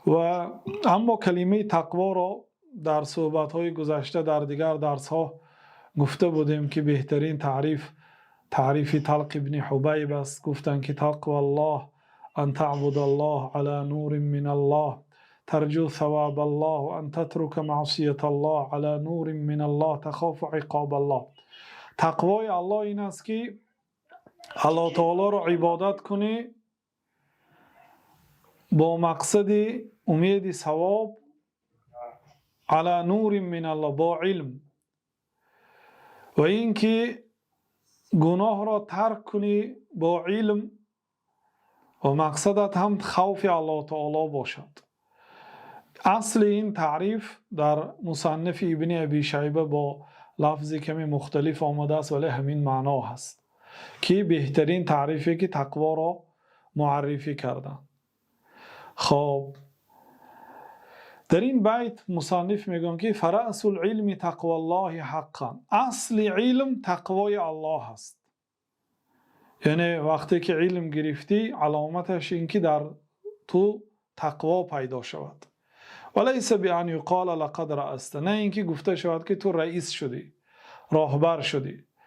و اما کلمه تقوا را در صحبت‌های گذشته در دیگر درس‌ها گفته بودیم که بهترین تعریف طلق ابن حبیب است. گفتن که تقوا الله ان تعبد الله على نور من الله ترجو ثواب الله و ان تترك معصیت الله على نور من الله تخاف عقاب الله. تقوای الله این است که الله تعالی را عبادت کنی با مقصد امید ثواب على نور من الله، با علم، و اینکه گناه را ترک کنی با علم و مقصدت هم خوف الله تعالی باشد. اصل این تعریف در مصنف ابن ابی شیبه با لفظی کمی مختلف آمده است ولی همین معنا هست که بهترین تعریفی که تقوا را معرفی کردن. خب در این بیت مصنف میگن که فرأس العلم تقوی الله حقا، اصل علم تقوای الله هست. یعنی وقتی که علم گرفتی علامتش این که در تو تقوا پیدا شود. ولیس بان یقال لقد رأست، نه اینکه گفته شود که تو رئیس شدی، راهبر شدی.